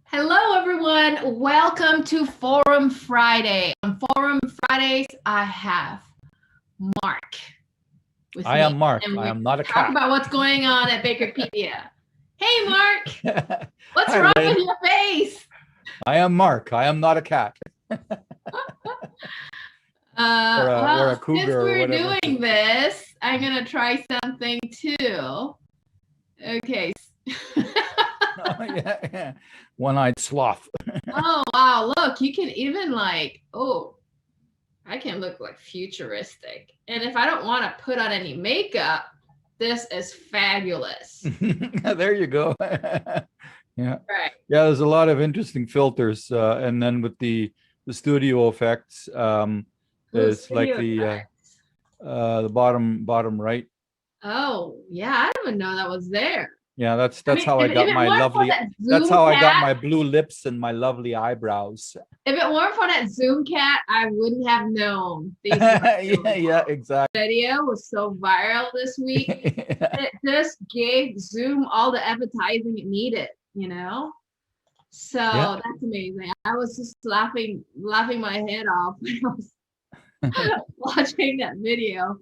Hello, everyone. Welcome to Forum Friday. On Forum Fridays, I have Mark with I me. am Mark. And I am not a talk cat. about what's going on at Bakerpedia. Hey, Mark. What's Hi, wrong Lin. with your face? I am Mark. I am not a cat. Or a Since cougar or we're whatever. doing this, I'm going to try something too. Okay. Oh, yeah. One-eyed sloth. Oh, wow. Look, you can even I can look like futuristic. And if I don't want to put on any makeup, this is fabulous. There you go. Yeah. Right. Yeah, there's a lot of interesting filters. And then with the studio effects, it's like the bottom right. Oh, yeah. I didn't even know that was there. Yeah, that's how I got my lovely. That's how I got my blue lips and my lovely eyebrows. If it weren't for that Zoom cat, I wouldn't have known. Yeah, exactly. Video was so viral this week. It just gave Zoom all the advertising it needed, So Yeah. that's amazing. I was just laughing my head off when I was watching that video.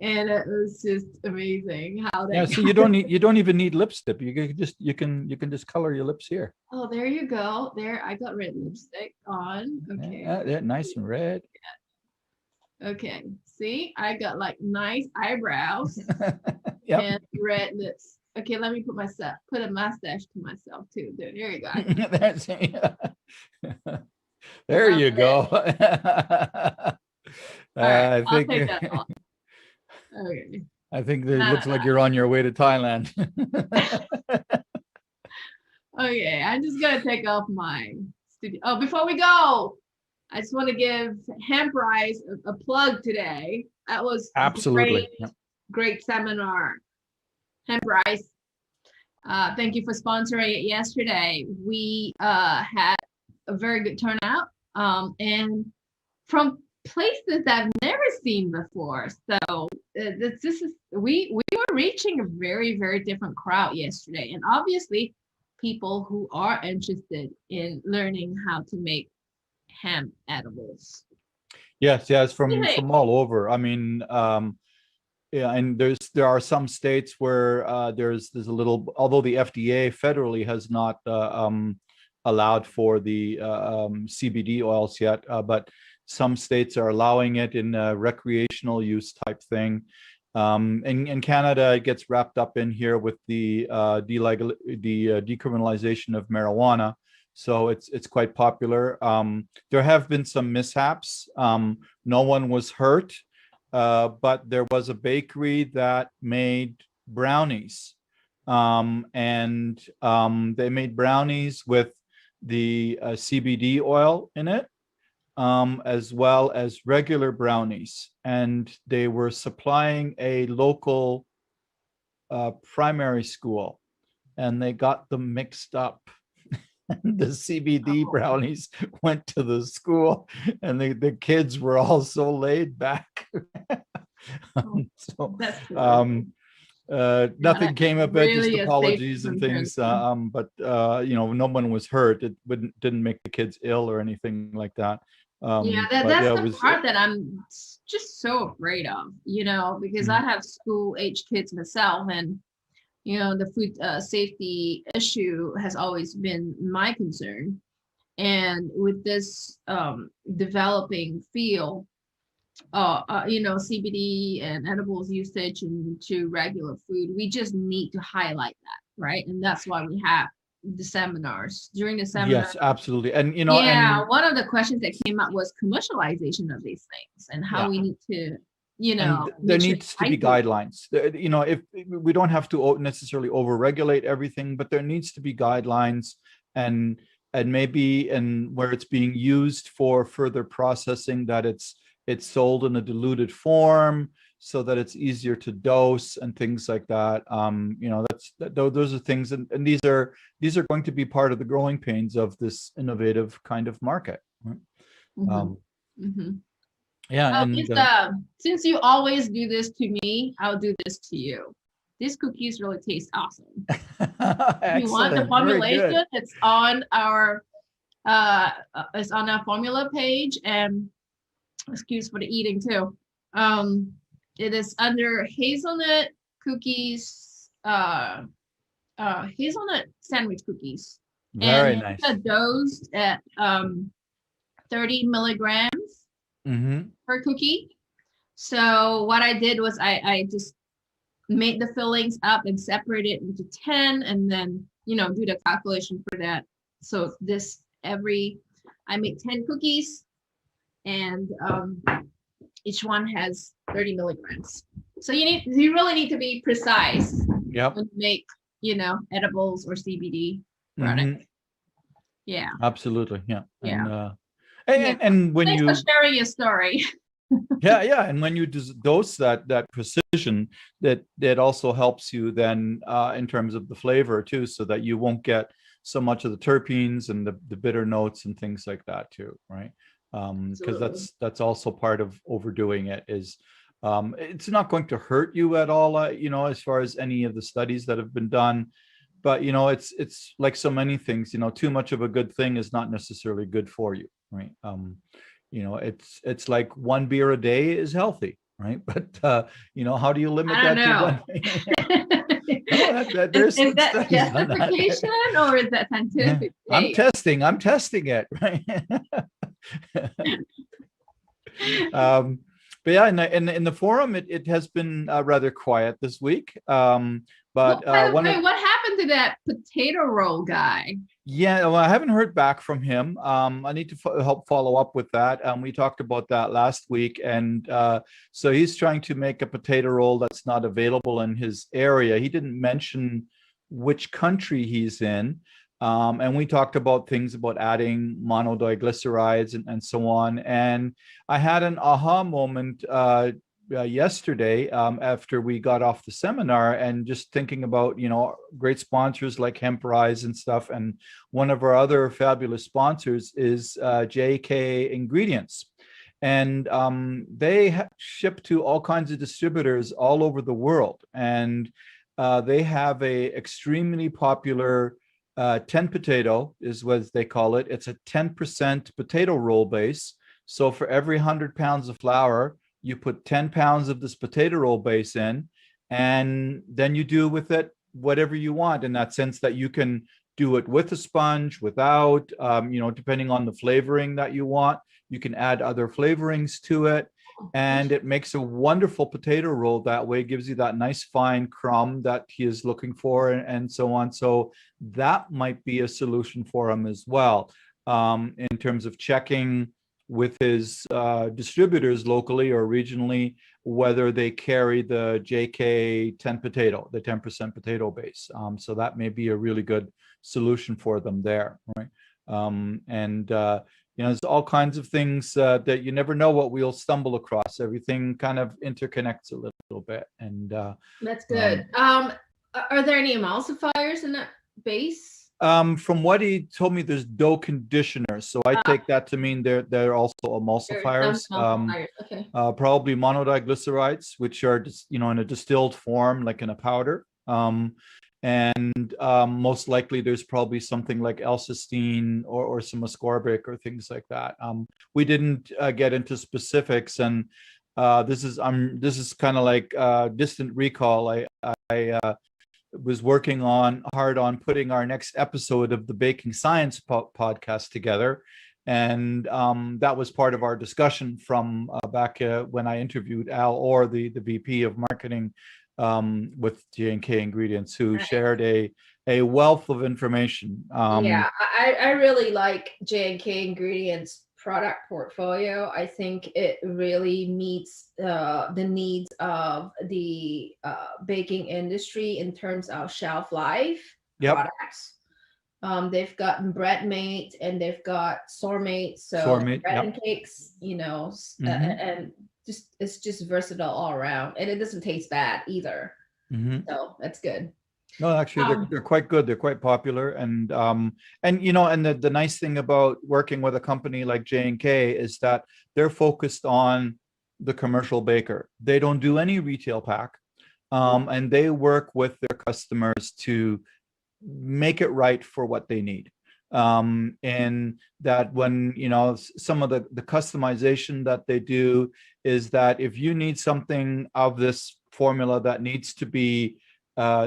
And it was just amazing how that. Yeah, so you don't even need lipstick. You can just color your lips here. Oh, there you go. There, I got red lipstick on. Okay. Yeah, nice and red. Okay. See, I got like nice eyebrows Yep. and red lips. Okay, let me put a mustache to myself too. There you go. There you go. Right, I think. I'll take that off. Okay. I think it looks like you're on your way to Thailand. Okay, I'm just gonna take off my studio. Oh, before we go, I just want to give Hemp Rise a plug today. That was absolutely great seminar. Hemp Rise. Thank you for sponsoring it yesterday. We had a very good turnout, and from places I've never seen before. So we were reaching a very, very different crowd yesterday, and obviously people who are interested in learning how to make hemp edibles. Yes, from all over. I mean, yeah, and there are some states where there's a little, although the FDA federally has not allowed for the CBD oils yet, but some states are allowing it in a recreational use type thing. In Canada, it gets wrapped up in here with the decriminalization of marijuana. So it's quite popular. There have been some mishaps. No one was hurt, but there was a bakery that made brownies, and they made brownies with the CBD oil in it, as well as regular brownies. And they were supplying a local primary school, and they got them mixed up. The CBD brownies went to the school, and the kids were all so laid back. Nothing came of it, just apologies and things. But no one was hurt. It didn't make the kids ill or anything like that. That's the part that I'm just so afraid of, because I have school-age kids myself, and the food safety issue has always been my concern. And with this developing field, CBD and edibles usage into regular food, we just need to highlight that, right? And that's why we have the seminars. During the seminar, yes, absolutely. And one of the questions that came up was commercialization of these things and how we need to, there needs to be guidelines. If we don't have to necessarily overregulate everything, but there needs to be guidelines, and maybe where it's being used for further processing, that it's sold in a diluted form so that it's easier to dose and things like that. Those are things, and these are going to be part of the growing pains of this innovative kind of market. Yeah, since you always do this to me, I'll do this to you. these cookies really taste awesome. If you want the Excellent. Very formulation, good. it's on our formula page, and excuse for the eating too. It is under hazelnut cookies, hazelnut sandwich cookies, and Very it's a nice. dose at 30 milligrams Mm-hmm. per cookie. So what I did was I just made the fillings up and separate it into 10, and then do the calculation for that. So I made 10 cookies, and each one has 30 milligrams. So you really need to be precise Yep. when you make edibles or CBD products. Mm-hmm. Yeah. Absolutely. Yeah. Yeah. And when Thanks you for sharing your story. yeah, and when you dose that precision, that also helps you then in terms of the flavor too, so that you won't get so much of the terpenes and the bitter notes and things like that too, right? Because that's also part of overdoing it. Is it's not going to hurt you at all, as far as any of the studies that have been done, but it's like so many things, too much of a good thing is not necessarily good for you, right? It's like one beer a day is healthy, right? But how do you limit I don't that to know. one? There's Is that studies on that. justification or is that scientific? I'm testing it, right? But yeah, in the forum, it has been rather quiet this week. But by the way, what happened to that potato roll guy? Yeah, well, I haven't heard back from him. I need to help follow up with that. We talked about that last week, and so he's trying to make a potato roll that's not available in his area. He didn't mention which country he's in, and we talked about things about adding monodiglycerides and so on. And I had an aha moment yesterday after we got off the seminar, and just thinking about great sponsors like Hemp Rise and stuff. And one of our other fabulous sponsors is JK Ingredients, and they ship to all kinds of distributors all over the world, and they have a extremely popular 10 potato is what they call it. It's a 10% potato roll base. So for every 100 pounds of flour, you put 10 pounds of this potato roll base in, and then you do with it whatever you want, in that sense that you can do it with a sponge, without, depending on the flavoring that you want. You can add other flavorings to it, and it makes a wonderful potato roll that way. It gives you that nice fine crumb that he is looking for, and so on. So that might be a solution for him as well, in terms of checking with his distributors locally or regionally whether they carry the JK 10 potato, the 10% potato base. So that may be a really good solution for them there, right? There's all kinds of things that you never know what we'll stumble across. Everything kind of interconnects a little bit, and that's good. Are there any emulsifiers in that base? From what he told me, there's dough conditioners, so I take that to mean they're also emulsifiers. Okay. Probably monodiglycerides, which are just in a distilled form, like in a powder. And most likely there's probably something like L-cysteine or some ascorbic or things like that. We didn't get into specifics, and this is kind of like distant recall. I was working hard on putting our next episode of the Baking Science podcast together, and that was part of our discussion from back when I interviewed Al Orr, the VP of marketing with J&K Ingredients, who shared a wealth of information. Yeah, I really like J&K Ingredients product portfolio. I think it really meets the needs of the baking industry in terms of shelf life products. They've got bread mate and they've got sourmate, so bread and cakes, and it's just versatile all around, and it doesn't taste bad either. So that's good. No, actually, they're quite good. They're quite popular, and the nice thing about working with a company like J&K is that they're focused on the commercial baker. They don't do any retail pack. and they work with their customers to make it right for what they need. And that when, some of the customization that they do is that if you need something of this formula that needs to be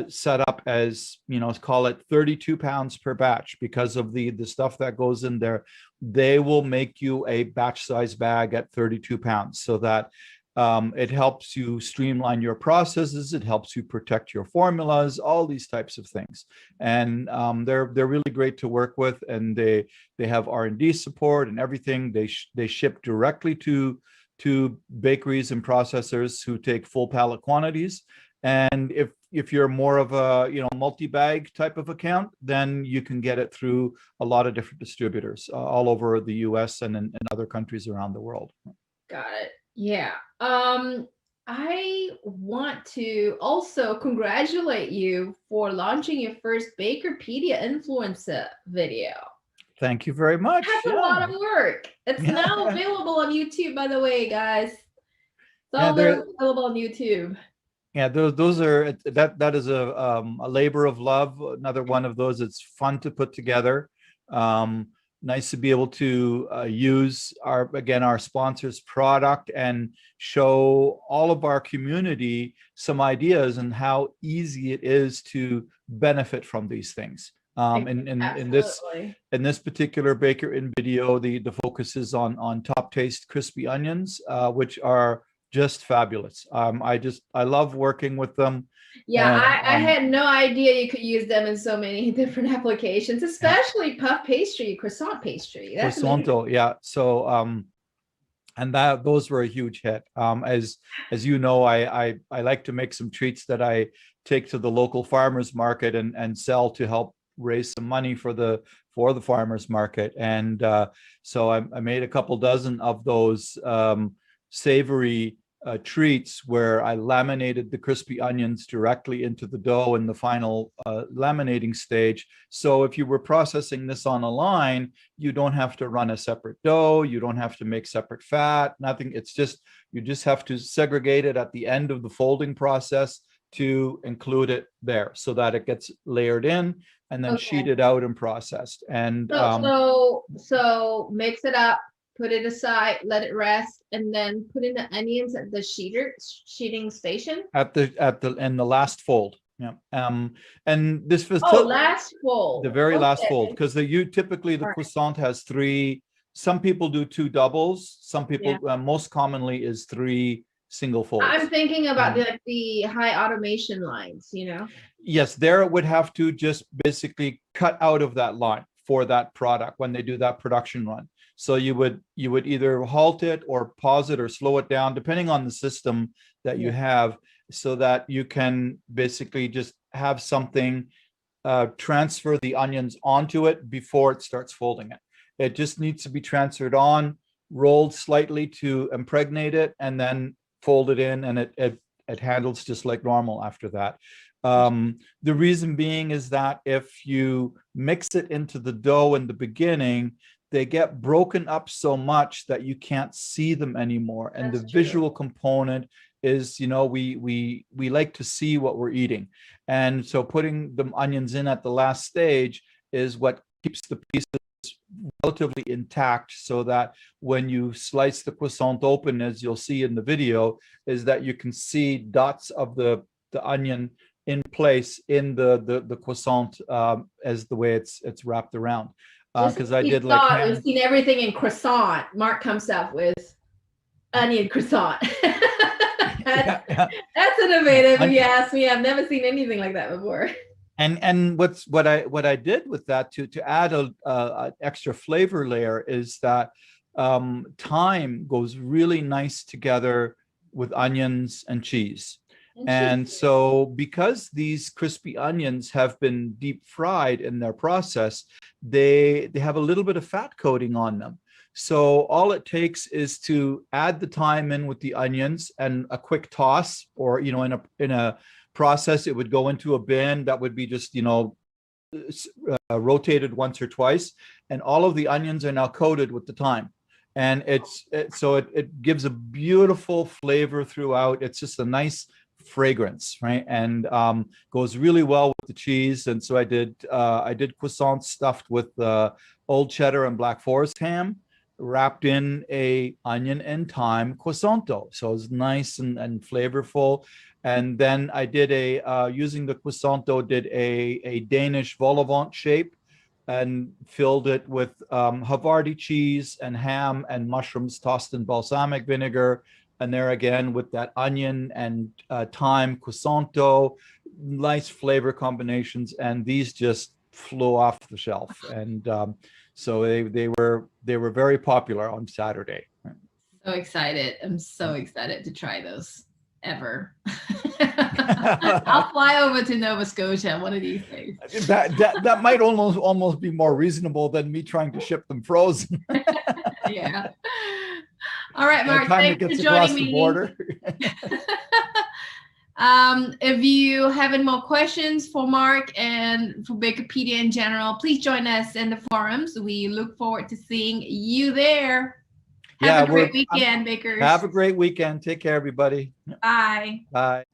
set up as, call it 32 pounds per batch because of the stuff that goes in there, they will make you a batch size bag at 32 pounds so that it helps you streamline your processes. It helps you protect your formulas, all these types of things. And they're really great to work with, and they have R&D support and everything. They ship directly to bakeries and processors who take full pallet quantities. And if you're more of a multi-bag type of account, then you can get it through a lot of different distributors all over the US and in other countries around the world. Got it. Yeah. I want to also congratulate you for launching your first Bakerpedia influencer video. Thank you very much. That's a lot of work. It's now available on YouTube, by the way, guys. It's all available on YouTube. Yeah, those are that is a labor of love. Another one of those. It's fun to put together. Nice to be able to use our sponsor's product and show all of our community some ideas and how easy it is to benefit from these things. In this particular Baker in video, the focus is on Top Taste crispy onions, which are just fabulous. I love working with them. Yeah, I had no idea you could use them in so many different applications, especially puff pastry, croissant pastry. Croissanto, yeah. So and those were a huge hit. As you know, I like to make some treats that I take to the local farmers market and sell to help raise some money for the farmers market. And so I made a couple dozen of those savory treats where I laminated the crispy onions directly into the dough in the final laminating stage. So if you were processing this on a line, you don't have to run a separate dough, you don't have to make separate fat, nothing. It's just, you just have to segregate it at the end of the folding process to include it there so that it gets layered in and then sheeted out and processed. And so mix it up, put it aside, let it rest, and then put in the onions at the sheeting station at the last fold. Yeah. And this was last fold, the very last fold, because typically the croissant has three. Some people do two doubles. Some people most commonly is three single folds. I'm thinking about the high automation lines, Yes, there it would have to just basically cut out of that line for that product when they do that production run. So you would either halt it or pause it or slow it down, depending on the system that you have, so that you can basically just have something transfer the onions onto it before it starts folding it. It just needs to be transferred on, rolled slightly to impregnate it, and then fold it in, and it handles just like normal after that. The reason being is that if you mix it into the dough in the beginning, they get broken up so much that you can't see them anymore. And the visual component is, we like to see what we're eating. And so putting the onions in at the last stage is what keeps the pieces relatively intact, so that when you slice the croissant open, as you'll see in the video, is that you can see dots of the onion in place in the croissant as the way it's wrapped around. Because I did we've seen everything in croissant. Mark comes up with onion croissant. That's innovative. If you ask me, I've never seen anything like that before. And what I did with that to add a extra flavor layer is that thyme goes really nice together with onions and cheese. And so because these crispy onions have been deep fried in their process, they have a little bit of fat coating on them. So all it takes is to add the thyme in with the onions and a quick toss, or in a process, it would go into a bin that would be just rotated once or twice, and all of the onions are now coated with the thyme. And it gives a beautiful flavor throughout. It's just a nice fragrance, right? And goes really well with the cheese. And so I did croissants stuffed with old cheddar and Black Forest ham, wrapped in a onion and thyme croissanto. So it's nice and flavorful. And then I did using the croissanto, did a Danish vol au vent shape and filled it with Havarti cheese and ham and mushrooms tossed in balsamic vinegar. And there again with that onion and thyme croissanto, nice flavor combinations. And these just flew off the shelf. And so they were very popular on Saturday. So excited. I'm so excited to try those ever. I'll fly over to Nova Scotia one of these days. That might almost be more reasonable than me trying to ship them frozen. Yeah. All right, Mark, thanks for joining me. If you have any more questions for Mark and for Bakerpedia in general, please join us in the forums. We look forward to seeing you there. Have a great weekend, Bakers. Have a great weekend. Take care, everybody. Bye. Bye.